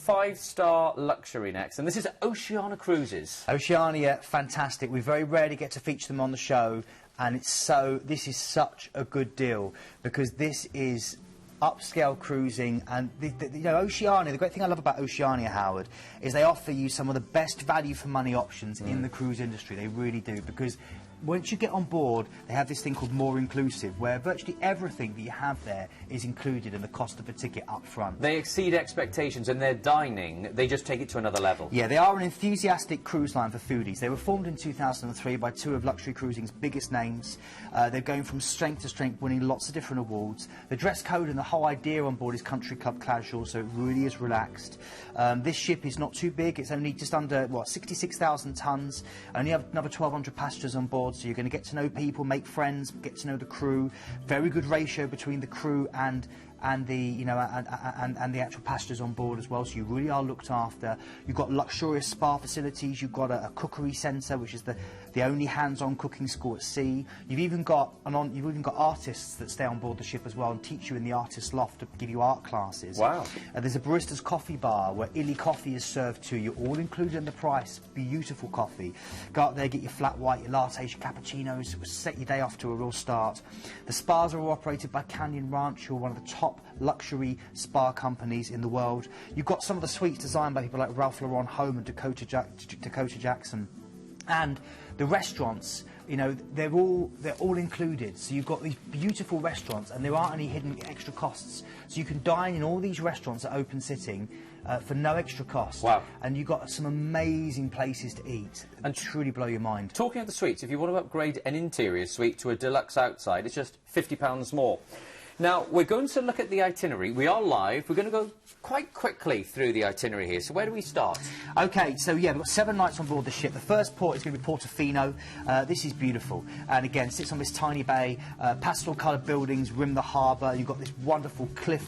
5-star luxury next, and this is Oceania Cruises. Oceania, fantastic. We very rarely get to feature them on the show, and this is such a good deal because this is upscale cruising. And you know, Oceania, the great thing I love about Oceania, Howard, is they offer you some of the best value for money options in the cruise industry. They really do, because once you get on board, they have this thing called More Inclusive, where virtually everything that you have there is included in the cost of a ticket up front. They exceed expectations, and their dining, they just take it to another level. Yeah, they are an enthusiastic cruise line for foodies. They were formed in 2003 by two of luxury cruising's biggest names. They're going from strength to strength, winning lots of different awards. The dress code and the whole idea on board is country club casual, so it really is relaxed. This ship is not too big. It's only just under, what, 66,000 tonnes. Only have another 1,200 passengers on board. So you're going to get to know people, make friends, get to know the crew. Very good ratio between the crew and the the actual passengers on board as well. So you really are looked after. You've got luxurious spa facilities. You've got a cookery centre, which is the only hands-on cooking school at sea. You've even got artists that stay on board the ship as well and teach you in the artist loft to give you art classes. Wow. There's a barista's coffee bar where illy coffee is served to you, all included in the price. Beautiful coffee. Go up there, get your flat white, your lattes, your cappuccinos. It will set your day off to a real start. The spas are all operated by Canyon Ranch, who are one of the top luxury spa companies in the world. You've got some of the suites designed by people like Ralph Lauren Home and Dakota Jackson. And the restaurants, you know, they're all included. So you've got these beautiful restaurants, and there aren't any hidden extra costs. So you can dine in all these restaurants at open sitting for no extra cost. Wow. And you've got some amazing places to eat and truly blow your mind. Talking of the suites, if you want to upgrade an interior suite to a deluxe outside, it's just £50 more. Now, we're going to look at the itinerary. We are live. We're going to go quite quickly through the itinerary here. So where do we start? OK, so yeah, we've got 7 nights on board the ship. The first port is going to be Portofino. This is beautiful. And again, sits on this tiny bay. Pastel-coloured buildings rim the harbour. You've got this wonderful cliff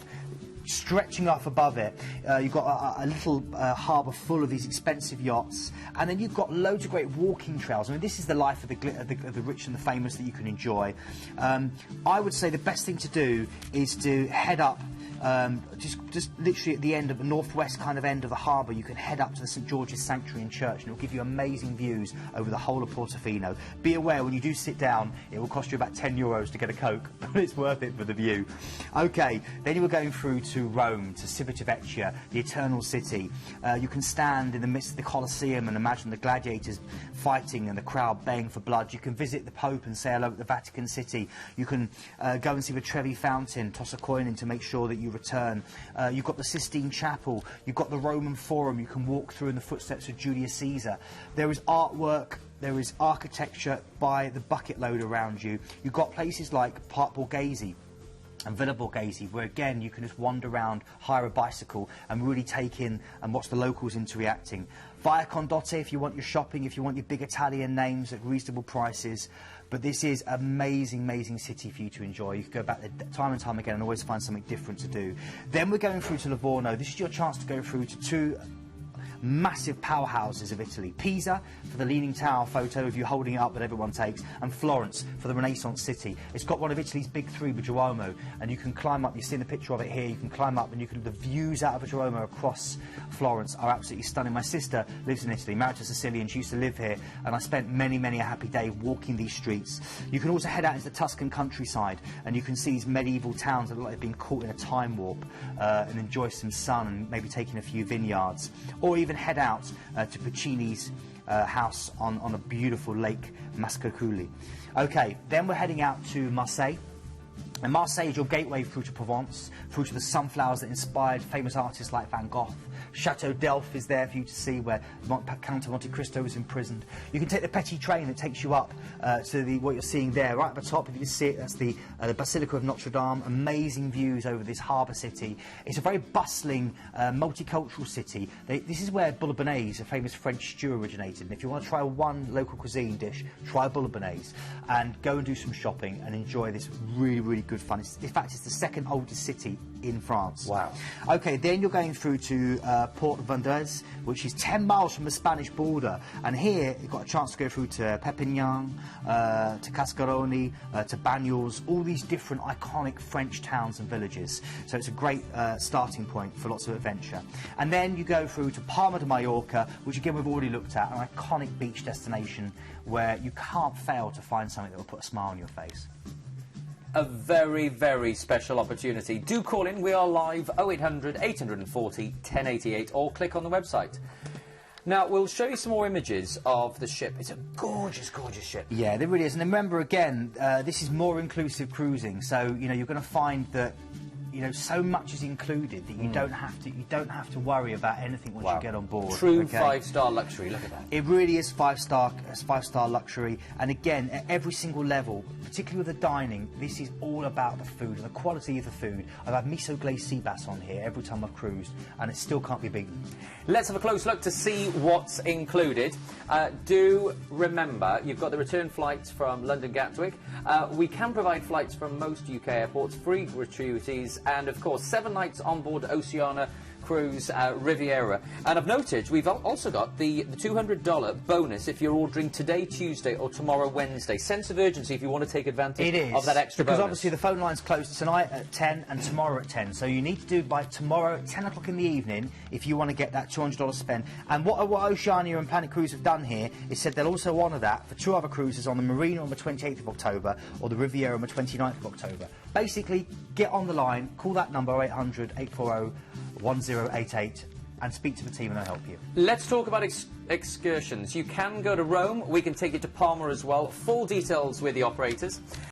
stretching off above it. You've got a little harbour full of these expensive yachts, and then you've got loads of great walking trails. I mean, this is the life of the rich and the famous that you can enjoy. I would say the best thing to do is to head up just literally at the end of the northwest kind of end of the harbour. You can head up to the St George's Sanctuary and Church, and it will give you amazing views over the whole of Portofino. Be aware, when you do sit down, it will cost you about €10 to get a Coke, but it's worth it for the view. OK, then you were going through to Rome, to Civitavecchia, the Eternal City. You can stand in the midst of the Colosseum and imagine the gladiators fighting and the crowd baying for blood. You can visit the Pope and say hello at the Vatican City. You can go and see the Trevi Fountain, toss a coin in to make sure that you return. You've got the Sistine Chapel. You've got the Roman Forum. You can walk through in the footsteps of Julius Caesar. There is artwork. There is architecture by the bucket load around you. You've got places like Park Borghese and Villa Borghese, where again you can just wander around, hire a bicycle and really take in and watch the locals interacting. Via Condotte if you want your shopping, if you want your big Italian names at reasonable prices. But this is an amazing, amazing city for you to enjoy. You can go back there time and time again and always find something different to do. Then we're going through to Livorno. This is your chance to go through to 2 massive powerhouses of Italy. Pisa for the Leaning Tower photo of you holding it up that everyone takes, and Florence for the Renaissance city. It's got one of Italy's big 3, the Duomo, and you can climb up. You've seen the picture of it here. You can climb up, and the views out of the Duomo across Florence are absolutely stunning. My sister lives in Italy, married to a Sicilian. She used to live here, and I spent many, many a happy day walking these streets. You can also head out into the Tuscan countryside, and you can see these medieval towns that look like they've been caught in a time warp, and enjoy some sun and maybe taking a few vineyards. Or even head out to Puccini's house on a beautiful lake, Mascaculi. OK, then we're heading out to Marseille. And Marseille is your gateway through to Provence, through to the sunflowers that inspired famous artists like Van Gogh. Chateau d'Elf is there for you to see, where Count of Monte Cristo was imprisoned. You can take the Petit train that takes you up to what you're seeing there. Right at the top, if you can see it, that's the Basilica of Notre Dame. Amazing views over this harbour city. It's a very bustling, multicultural city. This is where bolognese, a famous French stew, originated. And if you want to try one local cuisine dish, try bolognese and go and do some shopping and enjoy this really, really good fun. In fact, it's the 2nd oldest city in France. Wow. Okay, then you're going through to Port Vendres, which is 10 miles from the Spanish border. And here, you've got a chance to go through to Perpignan, to Cascaroni, to Banyuls, all these different iconic French towns and villages. So it's a great starting point for lots of adventure. And then you go through to Palma de Mallorca, which again we've already looked at, an iconic beach destination where you can't fail to find something that will put a smile on your face. A very, very special opportunity. Do call in. We are live 0800 840 1088 or click on the website. Now, we'll show you some more images of the ship. It's a gorgeous, gorgeous ship. Yeah, there really is. And remember, again, this is more inclusive cruising. So, you know, you're going to find that, you know, so much is included that you don't have to worry about anything once you get on board. True five-star luxury. Look at that. It really is five-star luxury. And again, at every single level, particularly with the dining, this is all about the food and the quality of the food. I've had miso glazed sea bass on here every time I've cruised, and it still can't be beaten. Let's have a close look to see what's included. Do remember, you've got the return flights from London Gatwick. We can provide flights from most UK airports, free gratuities, and of course 7 nights on board Oceania cruise Riviera. And I've noted we've also got the $200 bonus if you're ordering today, Tuesday, or tomorrow, Wednesday. Sense of urgency if you want to take advantage of that extra bonus. Because obviously the phone line's closed tonight at 10 and tomorrow at 10. So you need to do it by tomorrow at 10 o'clock in the evening if you want to get that $200 spend. And what Oceania and Planet Cruise have done here is said they'll also honour that for 2 other cruises on the Marina on the 28th of October or the Riviera on the 29th of October. Basically, get on the line, call that number 0800 840 1088 and speak to the team and they'll help you. Let's talk about excursions. You can go to Rome, we can take you to Palma as well. Full details with the operators.